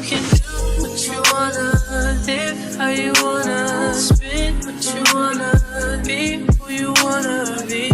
can do what you wanna, live how you wanna, spin what you wanna, be who you wanna be.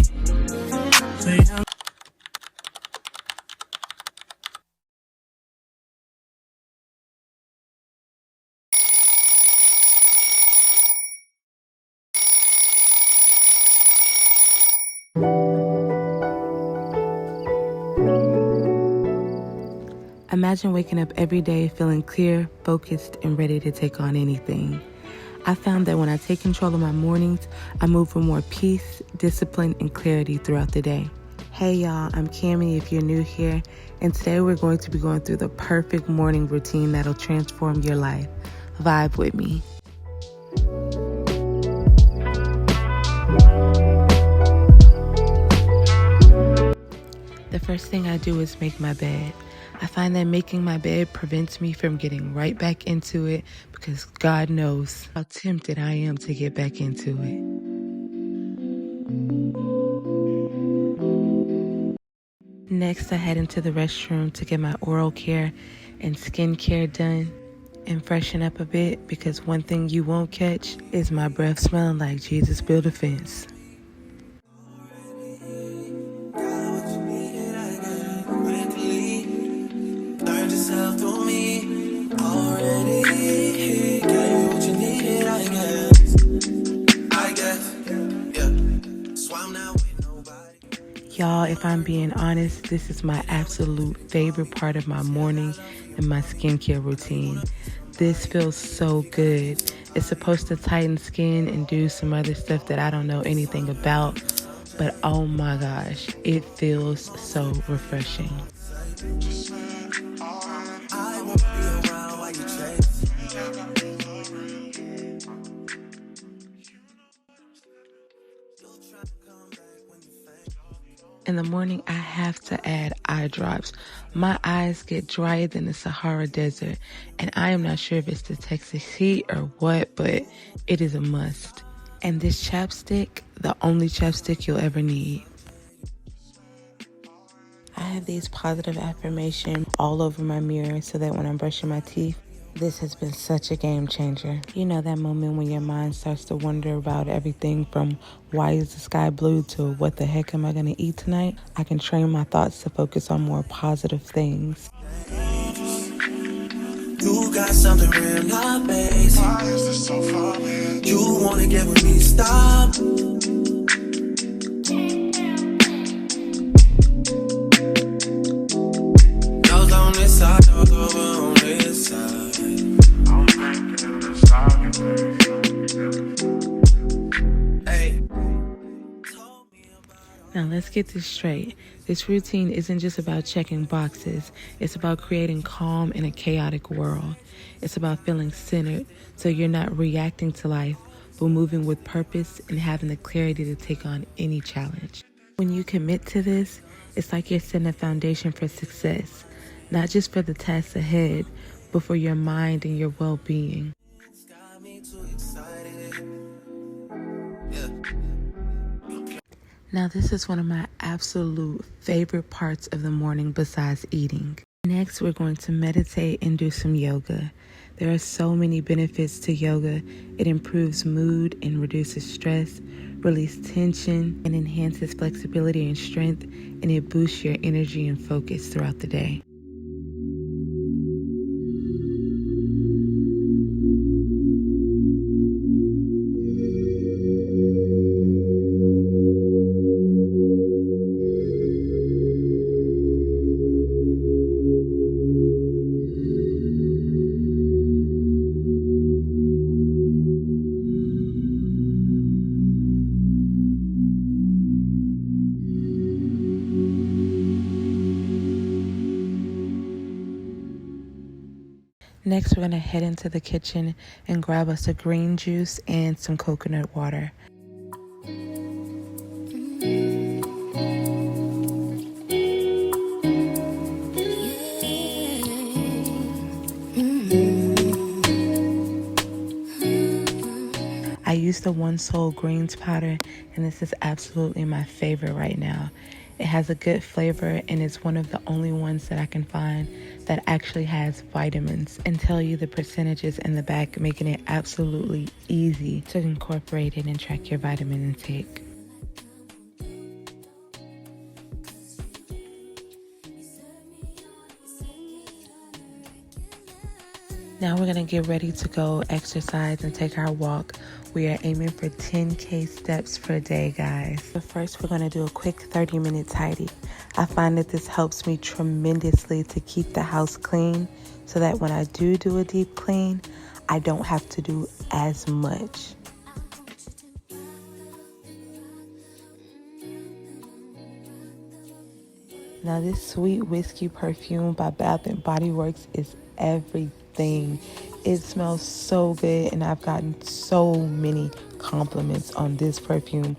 Imagine waking up every day feeling clear, focused, and ready to take on anything. I found that when I take control of my mornings, I move with more peace, discipline, and clarity throughout the day. Hey y'all, I'm Cammie if you're new here, and today we're going to be going through the perfect morning routine that'll transform your life. Vibe with me. The first thing I do is make my bed. I find that making my bed prevents me from getting right back into it because God knows how tempted I am to get back into it. Next, I head into the restroom to get my oral care and skincare done and freshen up a bit because one thing you won't catch is my breath smelling like Jesus built a fence. Y'all, if I'm being honest, this is my absolute favorite part of my morning and my skincare routine. This feels so good. It's supposed to tighten skin and do some other stuff that I don't know anything about, but oh my gosh, it feels so refreshing. In the morning, I have to add eye drops. My eyes get drier than the Sahara Desert, and I am not sure if it's the Texas heat or what, but it is a must. And this chapstick, the only chapstick you'll ever need. I have these positive affirmations all over my mirror so that when I'm brushing my teeth, this has been such a game changer. You know that moment when your mind starts to wonder about everything from why is the sky blue to what the heck am I going to eat tonight? I can train my thoughts to focus on more positive things. You got something real, not basic. Why is this so far, man? You wanna get with me, stop. Those on this side, talk over on this side. I'm thinking of the side. Hey. Now let's get this straight. This routine isn't just about checking boxes. It's about creating calm in a chaotic world. It's about feeling centered so you're not reacting to life, but moving with purpose and having the clarity to take on any challenge. When you commit to this, it's like you're setting a foundation for success, not just for the tasks ahead, but for your mind and your well-being. Now, this is one of my absolute favorite parts of the morning besides eating. Next, we're going to meditate and do some yoga. There are so many benefits to yoga. It improves mood and reduces stress, releases tension, and enhances flexibility and strength, and it boosts your energy and focus throughout the day. Next, we're going to head into the kitchen and grab us a green juice and some coconut water. I use the One Soul Greens powder, and this is absolutely my favorite right now. It has a good flavor, and it's one of the only ones that I can find that actually has vitamins and tell you the percentages in the back, making it absolutely easy to incorporate it and track your vitamin intake. Now we're going to get ready to go exercise and take our walk. We are aiming for 10K steps per day, guys. But first, we're going to do a quick 30-minute tidy. I find that this helps me tremendously to keep the house clean so that when I do a deep clean, I don't have to do as much. Now this sweet whiskey perfume by Bath & Body Works is everything. It smells so good, and I've gotten so many compliments on this perfume.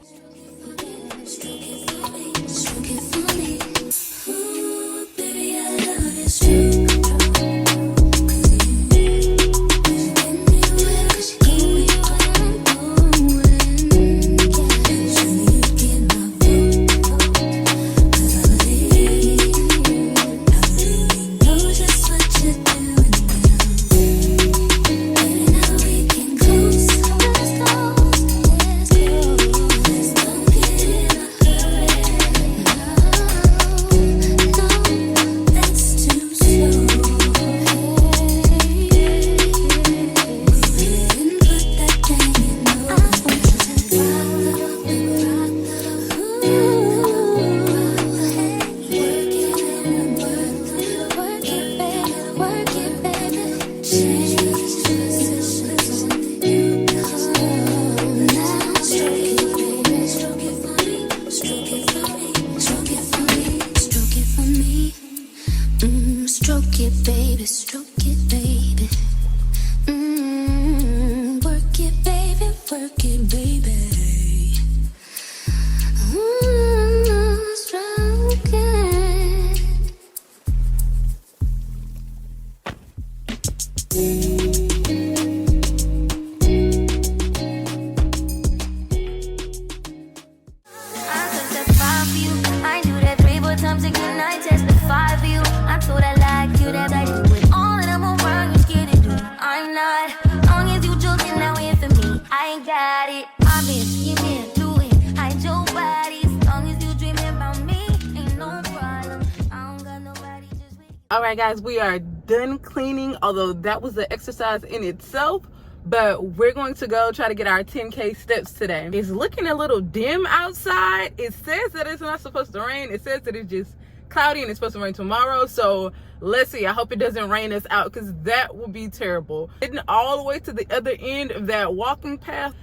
Alright guys, we are done cleaning, although that was the exercise in itself, but we're going to go try to get our 10K steps today. It's looking a little dim outside. It says that it's not supposed to rain. It says that it's just cloudy and it's supposed to rain tomorrow, so let's see. I hope it doesn't rain us out, because that would be terrible. Getting all the way to the other end of that walking path,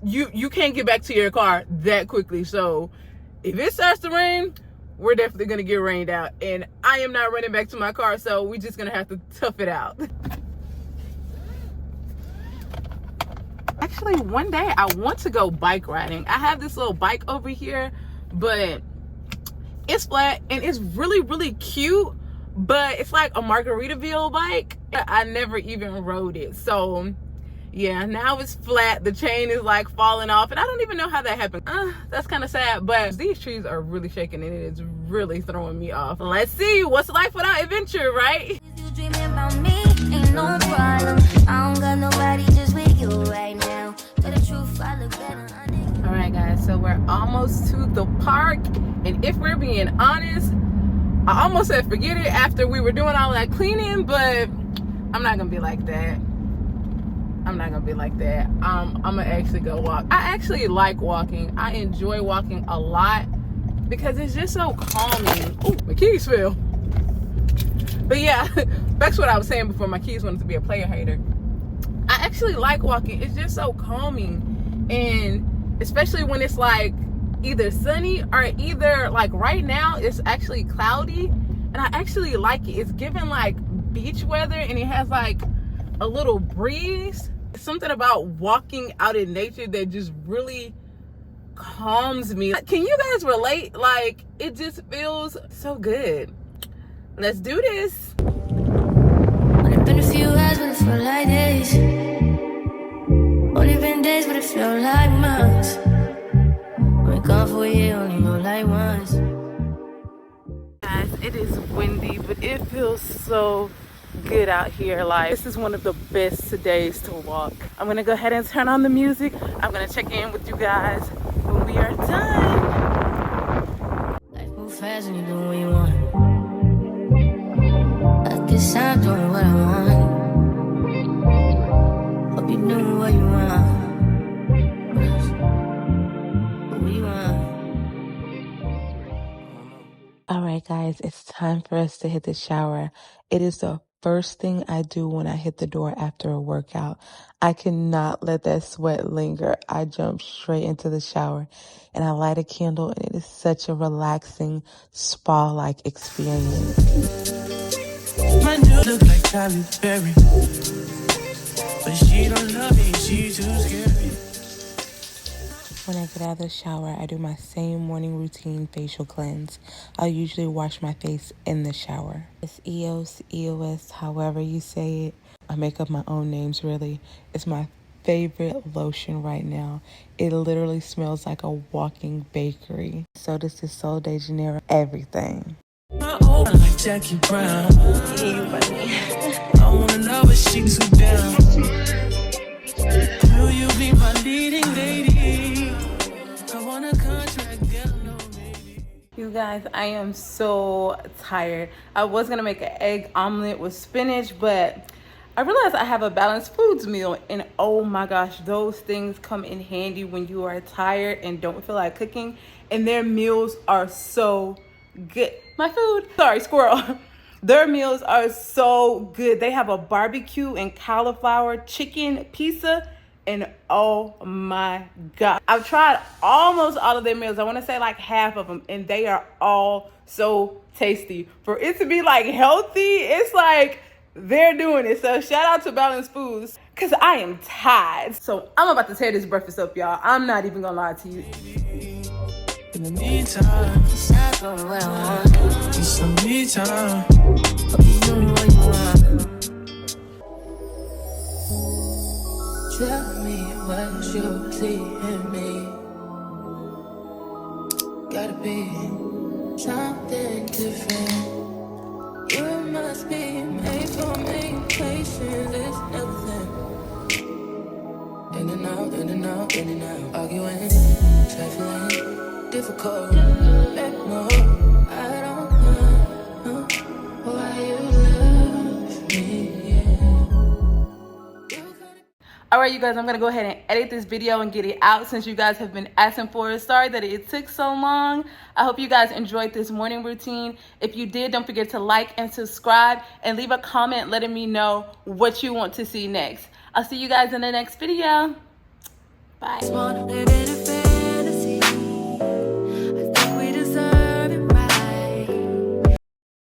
you can't get back to your car that quickly. So if it starts to rain, we're definitely gonna get rained out, and I am not running back to my car, so we're just gonna have to tough it out. Actually, one day I want to go bike riding. I have this little bike over here, but it's flat and it's really cute, but it's like a Margaritaville bike. I never even rode it, so yeah, now it's flat. The chain is like falling off, and I don't even know how that happened. That's kind of sad, but these trees are really shaking and it is really throwing me off. Let's see, what's life without adventure, right? You dreaming about me, ain't no problem. I don't got nobody just with you right now. But the truth, I look better. All right, guys, so we're almost to the park, and if we're being honest, I almost said forget it after we were doing all that cleaning, but I'm not gonna be like that. I'm not gonna be like that. I'm gonna actually go walk. I actually like walking. I enjoy walking a lot because it's just so calming. Oh, my keys fell. But yeah, that's what I was saying before my keys wanted to be a player hater. I actually like walking. It's just so calming, and especially when it's like either sunny or either like right now it's actually cloudy, and I actually like it. It's giving like beach weather, and it has like a little breeze. Something about walking out in nature that just really calms me. Can you guys relate? Like, it just feels so good. Let's do this. Only been a few hours, but it felt like days. Only been days, but it felt like months. Been gone for a year, only know like once. Guys, it is windy, but it feels so good out here. Like, this is one of the best days to walk. I'm gonna go ahead and turn on the music. I'm gonna check in with you guys when we are done. Life move fast and you do what you want. I guess I'm doing what I want. Hope you know what you want. What you want. All right, guys, it's time for us to hit the shower. It is the first thing I do when I hit the door after a workout. I cannot let that sweat linger. I jump straight into the shower and I light a candle, and it is such a relaxing spa-like experience. My dude look like Tyler Perry, but she don't love me, she too scary. When I get out of the shower, I do my same morning routine facial cleanse. I'll usually wash my face in the shower. It's EOS, however you say it. I make up my own names, really. It's my favorite lotion right now. It literally smells like a walking bakery. So does this Sol de Janeiro everything. My old like Jackie Brown. I wanna know if she too down. Will you be my leading lady? I want a contract, girl, no maybe. You guys, I am so tired. I was gonna make an egg omelet with spinach, but I realized I have a balanced foods meal, and oh my gosh, those things come in handy when you are tired and don't feel like cooking, and their meals are so good. My food, sorry, squirrel. Their meals are so good. They have a barbecue and cauliflower chicken pizza, and oh my god, I've tried almost all of their meals. I want to say like half of them, and they are all so tasty. For it to be like healthy, it's like they're doing it. So shout out to Balanced Foods, because I am tired. So I'm about to tear this breakfast up, y'all. I'm not even gonna lie to you. In the meantime, stop doing what I want. Need some me time. Hope you know what you want. Tell me what you see in me. Gotta be something different. You must be made for me. Patience is nothing. In and out, in and out, in and out. Arguing, trifling, difficult. Let go. I don't know why you love me. All right, you guys, I'm gonna go ahead and edit this video and get it out since you guys have been asking for it. Sorry that it took so long. I hope you guys enjoyed this morning routine. If you did, don't forget to like and subscribe and leave a comment letting me know what you want to see next. I'll see you guys in the next video. Bye.